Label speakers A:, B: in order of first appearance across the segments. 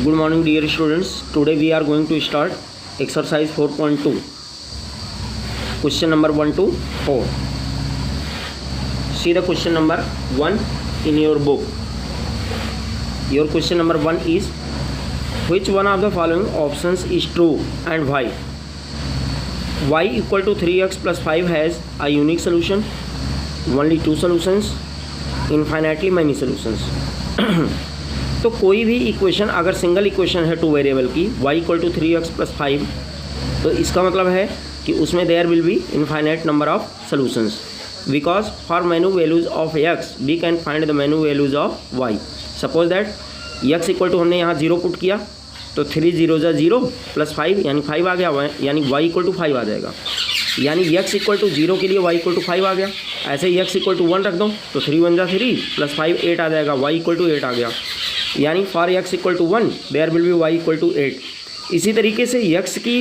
A: Good morning dear students. Today we are going to start exercise 4.2. Question number 1 to 4. See the question number 1 in your book. Your question number 1 is, which one of the following options is true and why? Y equal to 3x plus 5 has a unique solution, only 2 solutions, infinitely many solutions. तो कोई भी equation अगर single equation है two variable की y equal to 3x plus 5, तो इसका मतलब है कि उसमें there will be infinite number of solutions, because for many values of x we can find the many values of y. Suppose that x equal to हमने यहाँ 0 put किया तो 3 0 0 प्लस 5 यानी 5 आ गया, यानी y इक्वल टू 5 आ जाएगा. यानी x equal to 0 के लिए y इक्वल टू 5 आ गया. ऐसे ही x इक्वल टू 1 रख दो तो 3 1 3 प्लस 5 8 आ जाएगा, y इक्वल टू 8 आ गया. यानी for x equal to 1 there will be y equal to 8. इसी तरीके से x की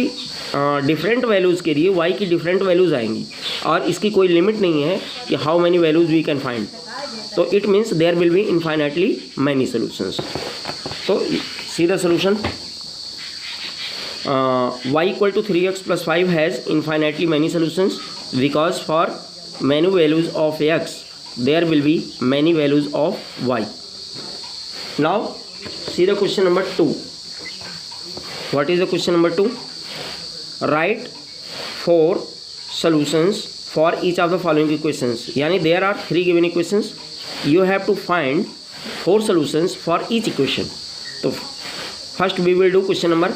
A: डिफरेंट वैल्यूज़ के लिए y की डिफरेंट वैल्यूज़ आएंगी और इसकी कोई लिमिट नहीं है कि how many values we can find. तो it means there will be infinitely many solutions. तो see the solution. y equal to 3x plus 5 has infinitely many solutions because for many values of x there will be many values of y. Now see the question number 2. What is the question number 2? Write 4 solutions for each of the following equations. यानी there are 3 given equations. You have to find 4 solutions for each equation. तो first we will do question number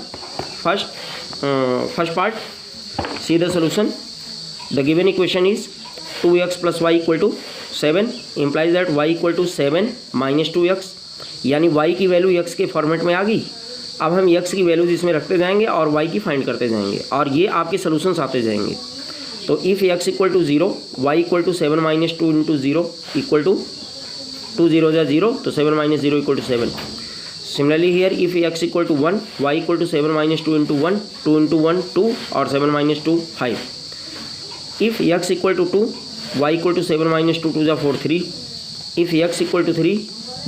A: first part. See the solution. The given equation is 2x plus y equal to 7 implies that y equal to 7 minus 2x. यानी y की value x के format में आ गई. अब हम x की values इसमें रखते जाएंगे और y की फाइंड करते जाएंगे और ये आपके सोल्यूशंस आते जाएंगे. तो if x equal to 0, y equal to 7 minus 2 into 0 equal to 2 0 0, तो 7 minus 0 equal to 7. Similarly here if x equal to 1, y equal to 7 minus 2 into 1, 2 into 1 2 और 7 minus 2 5. If x equal to 2, y equal to 7 minus 2 2 4 3. If x equal to 3,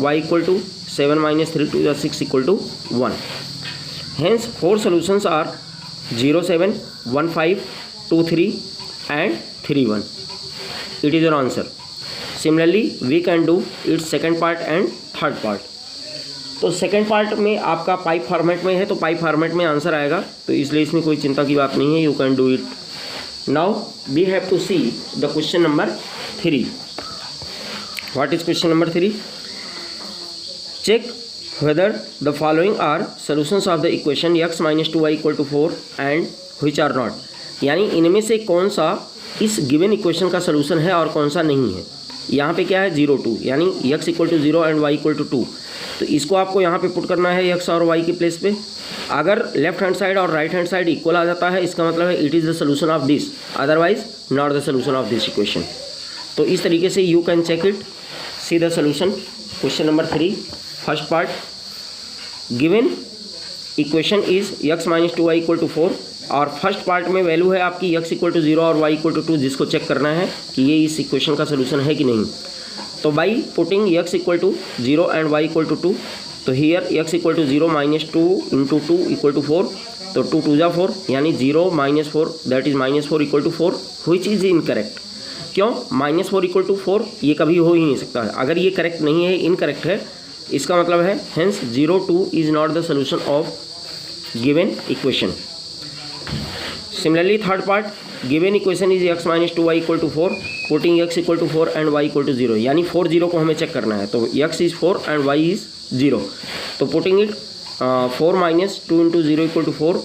A: y equal to 7 minus 3 to the 6 equal to 1. Hence 4 solutions are 0 7 1 5 2 3 and 3 1. It is your answer. Similarly we can do its second part and third part. तो second part में आपका pipe format में है तो pipe format में answer आएगा, तो इसलिए इसमें कोई चिंता की बात नहीं है. You can do it. Now we have to see the question number 3. What is question number 3? Check whether the following are solutions of the equation x minus 2y equal to 4 and which are not. यानी इनमें से कौन सा इस given equation का solution है और कौन सा नहीं है. यहाँ पे क्या है 0 2, यानी x equal to 0 and y equal to 2. तो इसको आपको यहाँ पे पुट करना है x और y की प्लेस पे. अगर लेफ्ट हैंड साइड और राइट हैंड साइड इक्वल आ जाता है इसका मतलब है it is the solution of this, otherwise not the solution of this equation. तो इस तरीके से you can check it. See the solution. Question number 3 first part. Given equation is x minus 2y equal to 4 और first part में value है आपकी x equal to 0 और y equal to 2, जिसको चेक करना है कि ये इस इक्वेशन का सोल्यूशन है कि नहीं. तो by putting x equal to 0 and y equal to 2, तो here x equal to 0 minus 2 into 2 equal to 4, तो 2 2 जा 4 यानी 0 minus 4 that is minus 4 equal to 4, which is incorrect. क्यों? माइनस 4 इक्वल टू 4 ये कभी हो ही नहीं सकता है. अगर ये करेक्ट नहीं है, इनकरेक्ट है, इसका मतलब है hence 0 2 is not the solution of given equation. Similarly third part. Given equation is x minus 2y equal to 4, putting x equal to 4 and y equal to 0, यानी 4 0 को हमें चेक करना है. तो x is 4 and y is 0, तो putting it 4 minus 2 into 0 equal to 4,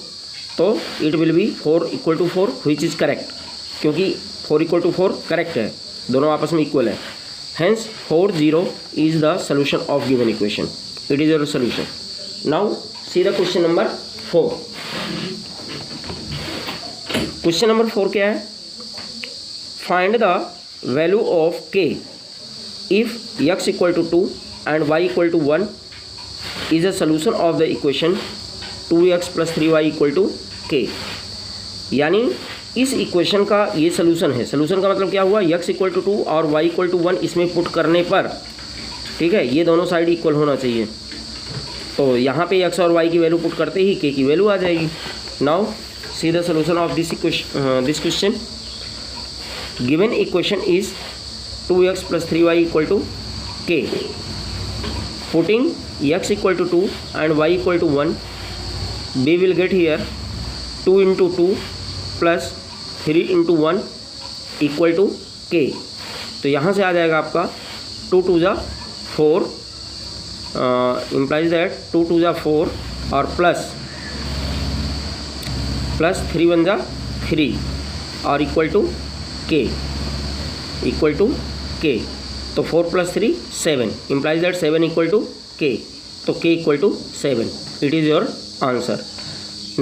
A: तो it will be 4 equal to 4 which is correct, क्योंकि 4 equal to 4 correct है, दोनों आपस में इक्वल है. Hence 4 0 is the solution of given equation. It is your solution. Now see the question number 4. Question number 4 क्या है? Find the value of k if x equal to 2 and y equal to 1 is a solution of the equation 2x plus 3y equal to k. यानी इस equation का ये solution है. Solution का मतलब क्या हुआ? x इक्वल टू 2 और y इक्वल टू 1 इसमें पुट करने पर, ठीक है, ये दोनों साइड इक्वल होना चाहिए. तो यहाँ पे x और y की वैल्यू पुट करते ही k की वैल्यू आ जाएगी। Now see the solution of this question. Given equation is 2x + 3y = k. Putting x = 2 and y = 1, we will get here 2 × 2 + 3 × 1 = k. तो यहाँ से आ जाएगा आपका 2 × 2 = 4, implies that 2 × 2 = 4 और प्लस 3 × 1 = 3 और k. तो 4 + 3 7, implies that 7 = k. तो k = 7. It is your answer.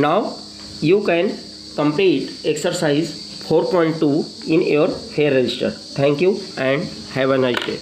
A: Now you can complete exercise 4.2 in your fair register. Thank you and have a nice day.